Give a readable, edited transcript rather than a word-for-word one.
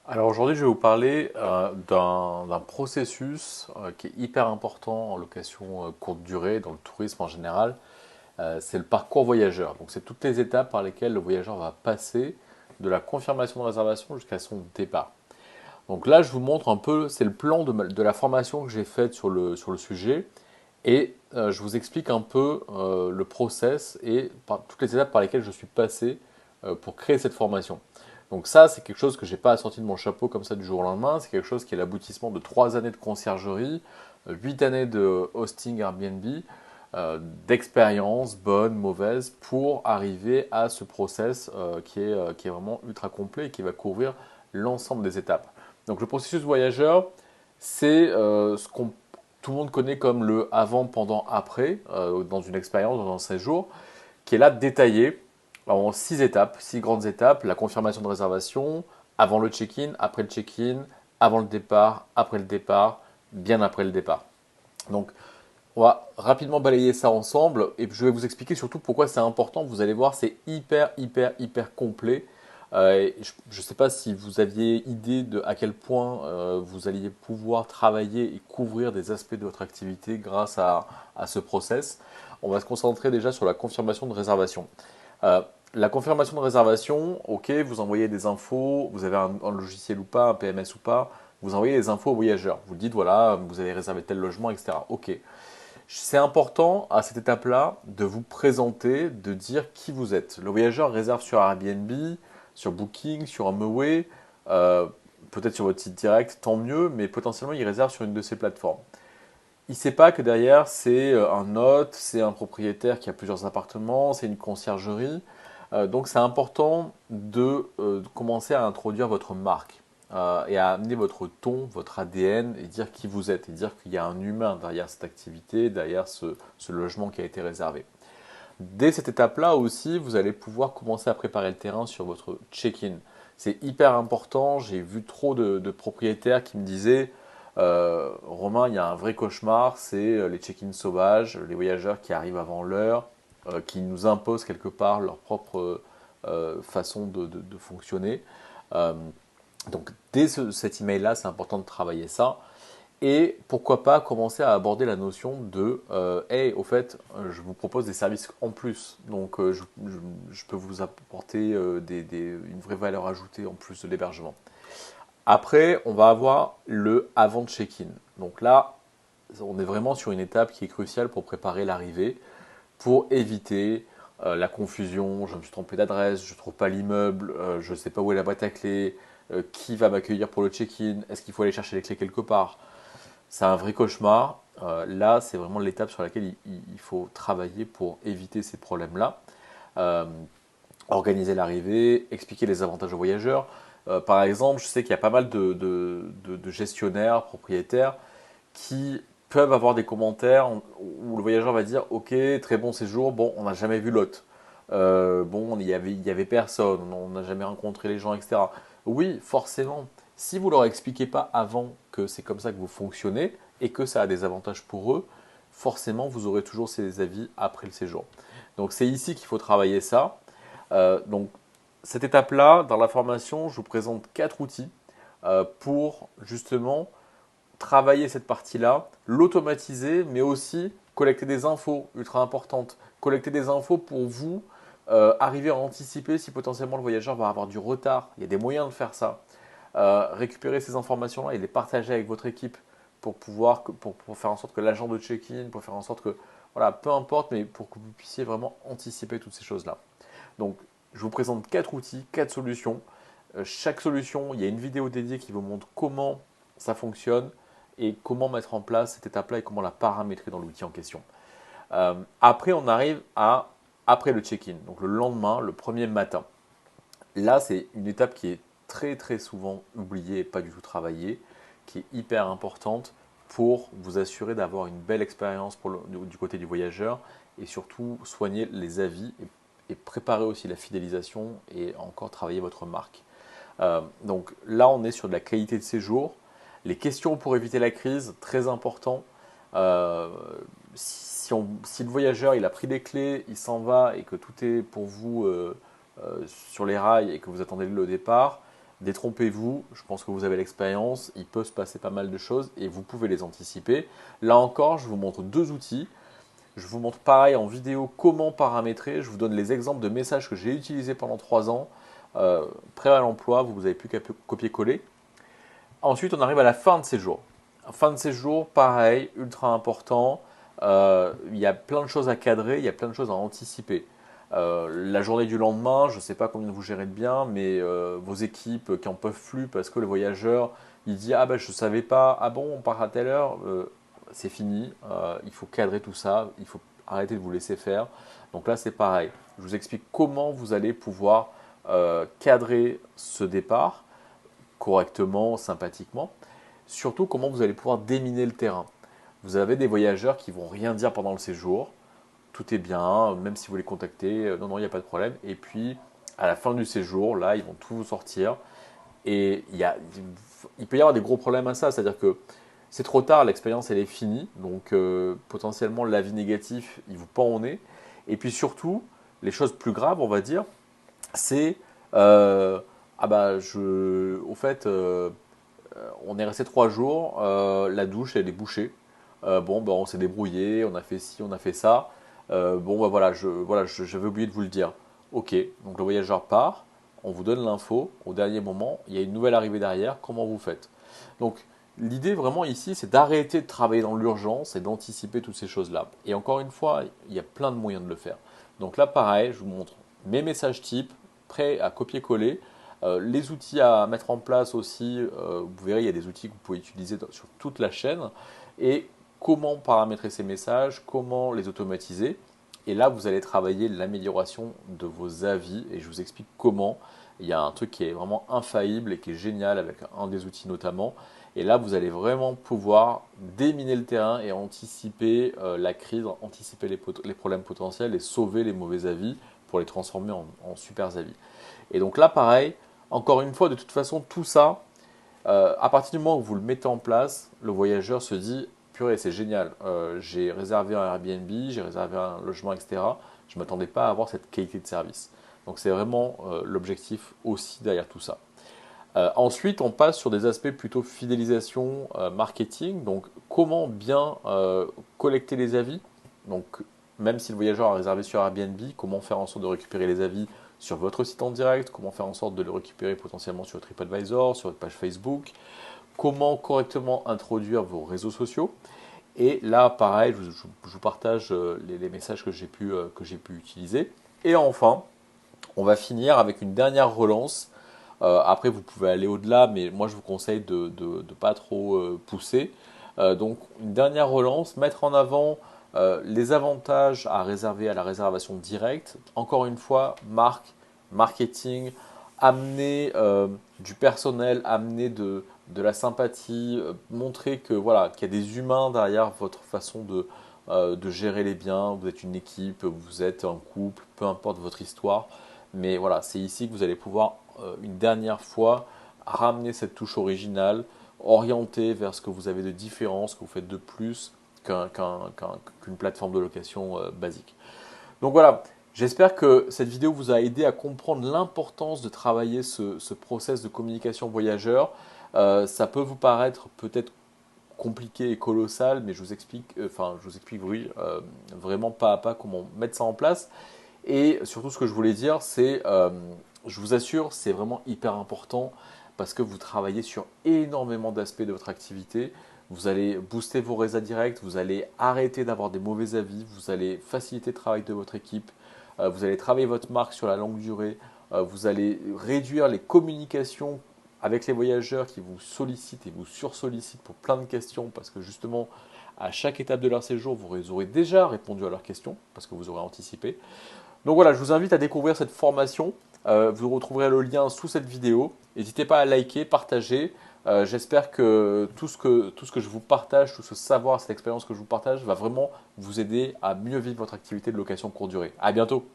Alors aujourd'hui, je vais vous parler d'un processus qui est hyper important en location courte durée, dans le tourisme en général. C'est le parcours voyageur. Donc c'est toutes les étapes par lesquelles le voyageur va passer de la confirmation de réservation jusqu'à son départ. Donc là, je vous montre un peu, c'est le plan de la formation que j'ai faite sur le sujet. Et je vous explique un peu le process et toutes les étapes par lesquelles je suis passé pour créer cette formation. Donc ça, c'est quelque chose que je n'ai pas sorti de mon chapeau comme ça du jour au lendemain. C'est quelque chose qui est l'aboutissement de 3 années de conciergerie, 8 années de hosting Airbnb, d'expérience, bonne, mauvaise, pour arriver à ce process qui est vraiment ultra complet et qui va couvrir l'ensemble des étapes. Donc le processus voyageur, c'est ce qu'on tout le monde connaît comme le avant, pendant, après, dans une expérience, dans un séjour, qui est là détaillé en 6 étapes, 6 grandes étapes, la confirmation de réservation, avant le check-in, après le check-in, avant le départ, après le départ, bien après le départ. Donc, on va rapidement balayer ça ensemble et je vais vous expliquer surtout pourquoi c'est important. Vous allez voir, c'est hyper complet. Je ne sais pas si vous aviez idée de à quel point vous alliez pouvoir travailler et couvrir des aspects de votre activité grâce à ce process. On va se concentrer déjà sur la confirmation de réservation. Euh, la confirmation de réservation, ok, vous envoyez des infos, vous avez un logiciel ou pas, un PMS ou pas, vous envoyez des infos aux voyageurs. Vous dites, voilà, vous avez réservé tel logement, etc. Ok. C'est important à cette étape-là de vous présenter, de dire qui vous êtes. Le voyageur réserve sur Airbnb, sur Booking, sur HomeAway, euh, peut-être sur votre site direct, tant mieux, mais potentiellement il réserve sur une de ces plateformes. Il ne sait pas que derrière c'est un hôte, c'est un propriétaire qui a plusieurs appartements, c'est une conciergerie. Donc c'est important de commencer à introduire votre marque et à amener votre ton, votre ADN et dire qui vous êtes et dire qu'il y a un humain derrière cette activité, derrière ce logement qui a été réservé. Dès cette étape-là aussi, vous allez pouvoir commencer à préparer le terrain sur votre check-in. C'est hyper important. J'ai vu trop de propriétaires qui me disaient Romain, il y a un vrai cauchemar, c'est les check-in sauvages, les voyageurs qui arrivent avant l'heure, qui nous imposent quelque part leur propre façon de fonctionner. Euh, donc dès cet email-là, c'est important de travailler ça. Et pourquoi pas commencer à aborder la notion de hey, au fait, je vous propose des services en plus. Donc, je peux vous apporter une vraie valeur ajoutée en plus de l'hébergement. Après, on va avoir le avant de check-in. Donc là, on est vraiment sur une étape qui est cruciale pour préparer l'arrivée, pour éviter la confusion. Je me suis trompé d'adresse, je ne trouve pas l'immeuble, je ne sais pas où est la boîte à clés, qui va m'accueillir pour le check-in, est-ce qu'il faut aller chercher les clés quelque part. C'est un vrai cauchemar. Là, c'est vraiment l'étape sur laquelle il faut travailler pour éviter ces problèmes-là. Euh, Organiser l'arrivée, expliquer les avantages aux voyageurs. Par exemple, je sais qu'il y a pas mal de gestionnaires, propriétaires, qui peuvent avoir des commentaires où le voyageur va dire ok, très bon séjour, bon, on n'a jamais vu l'hôte. Bon, il y avait personne, on n'a jamais rencontré les gens, etc. Oui, forcément, si vous leur expliquez pas avant que c'est comme ça que vous fonctionnez et que ça a des avantages pour eux, forcément, vous aurez toujours ces avis après le séjour. Donc, c'est ici qu'il faut travailler ça. Donc, cette étape-là, dans la formation, je vous présente 4 outils pour justement travailler cette partie-là, l'automatiser, mais aussi collecter des infos ultra importantes. Collecter des infos pour vous, arriver à anticiper si potentiellement le voyageur va avoir du retard. Il y a des moyens de faire ça. Récupérer ces informations-là et les partager avec votre équipe pour faire en sorte que l'agent de check-in, pour faire en sorte que, voilà, peu importe, mais pour que vous puissiez vraiment anticiper toutes ces choses-là. Donc, je vous présente 4 outils, 4 solutions. Chaque solution, il y a une vidéo dédiée qui vous montre comment ça fonctionne et comment mettre en place cette étape-là et comment la paramétrer dans l'outil en question. Après, on arrive à après le check-in, donc le lendemain, le premier matin. Là, c'est une étape qui est très souvent oubliée et pas du tout travaillée, qui est hyper importante pour vous assurer d'avoir une belle expérience du côté du voyageur et surtout soigner les avis et préparer aussi la fidélisation et encore travailler votre marque. Donc là, on est sur de la qualité de séjour. Les questions pour éviter la crise, très important. Euh, si le voyageur il a pris les clés, il s'en va et que tout est pour vous sur les rails et que vous attendez le départ, Détrompez-vous, je pense que vous avez l'expérience, il peut se passer pas mal de choses et vous pouvez les anticiper. Là encore, je vous montre deux outils. Je vous montre pareil en vidéo comment paramétrer. Je vous donne les exemples de messages que j'ai utilisés pendant 3 ans. Prêt à l'emploi, vous n'avez plus qu'à copier-coller. Ensuite, on arrive à la fin de séjour. Fin de séjour, pareil, ultra important. Il y a plein de choses à cadrer, il y a plein de choses à anticiper. La journée du lendemain, je ne sais pas combien vous gérez de bien, mais vos équipes qui en peuvent plus parce que le voyageur, il dit ah ben je ne savais pas, ah bon on part à telle heure, c'est fini. Il faut cadrer tout ça, il faut arrêter de vous laisser faire. Donc là c'est pareil. Je vous explique comment vous allez pouvoir cadrer ce départ correctement, sympathiquement. Surtout comment vous allez pouvoir déminer le terrain. Vous avez des voyageurs qui vont rien dire pendant le séjour. Tout est bien, même si vous les contactez, non, non, il n'y a pas de problème. Et puis, à la fin du séjour, là, ils vont tout vous sortir. Et il peut y avoir des gros problèmes à ça. C'est-à-dire que c'est trop tard, l'expérience, elle est finie. Donc, potentiellement, l'avis négatif, il vous pend au nez. Et puis surtout, les choses plus graves, on va dire, c'est ah bah, au fait, on est resté 3 jours, la douche, elle est bouchée. Bon, bah, on s'est débrouillé, on a fait ci, on a fait ça. Bon, bah, voilà, j'avais oublié de vous le dire. Ok, donc le voyageur part, on vous donne l'info. Au dernier moment, il y a une nouvelle arrivée derrière. Comment vous faites? Donc, l'idée vraiment ici, c'est d'arrêter de travailler dans l'urgence et d'anticiper toutes ces choses-là. Et encore une fois, il y a plein de moyens de le faire. Donc là, pareil, je vous montre mes messages types, prêts à copier-coller. Les outils à mettre en place aussi, vous verrez, il y a des outils que vous pouvez utiliser sur toute la chaîne. Et comment paramétrer ces messages, comment les automatiser. Et là, vous allez travailler l'amélioration de vos avis et je vous explique comment. Il y a un truc qui est vraiment infaillible et qui est génial avec un des outils notamment. Et là, vous allez vraiment pouvoir déminer le terrain et anticiper la crise, anticiper les problèmes potentiels et sauver les mauvais avis pour les transformer en super avis. Et donc là, pareil, encore une fois, de toute façon, tout ça, à partir du moment où vous le mettez en place, le voyageur se dit purée, c'est génial, j'ai réservé un Airbnb, j'ai réservé un logement, etc. Je ne m'attendais pas à avoir cette qualité de service. Donc c'est vraiment l'objectif aussi derrière tout ça. Ensuite, on passe sur des aspects plutôt fidélisation, marketing. Donc comment bien collecter les avis. Donc même si le voyageur a réservé sur Airbnb, comment faire en sorte de récupérer les avis sur votre site en direct, comment faire en sorte de le récupérer potentiellement sur TripAdvisor, sur votre page Facebook, comment correctement introduire vos réseaux sociaux. Et là, pareil, je vous partage les messages que j'ai pu utiliser. Et enfin, on va finir avec une dernière relance. Après, vous pouvez aller au-delà, mais moi, je vous conseille de ne pas trop pousser. Donc, une dernière relance, mettre en avant les avantages à réserver à la réservation directe. Encore une fois, marketing, amener du personnel, amener de la sympathie, montrer que voilà, qu'il y a des humains derrière votre façon de gérer les biens. Vous êtes une équipe, vous êtes un couple, peu importe votre histoire. Mais voilà, c'est ici que vous allez pouvoir une dernière fois ramener cette touche originale, orientée vers ce que vous avez de différent, ce que vous faites de plus qu'une plateforme de location basique. Donc voilà, j'espère que cette vidéo vous a aidé à comprendre l'importance de travailler ce process de communication voyageur. Ça peut vous paraître peut-être compliqué et colossal, mais je vous explique, oui, vraiment pas à pas comment mettre ça en place. Et surtout, ce que je voulais dire, c'est, je vous assure, c'est vraiment hyper important parce que vous travaillez sur énormément d'aspects de votre activité. Vous allez booster vos réseaux directs, vous allez arrêter d'avoir des mauvais avis, vous allez faciliter le travail de votre équipe, vous allez travailler votre marque sur la longue durée, vous allez réduire les communications avec les voyageurs qui vous sollicitent et vous sursollicitent pour plein de questions parce que justement, à chaque étape de leur séjour, vous aurez déjà répondu à leurs questions parce que vous aurez anticipé. Donc voilà, je vous invite à découvrir cette formation. Vous retrouverez le lien sous cette vidéo. N'hésitez pas à liker, partager. J'espère que tout ce que je vous partage, tout ce savoir, cette expérience que je vous partage va vraiment vous aider à mieux vivre votre activité de location courte durée. À bientôt.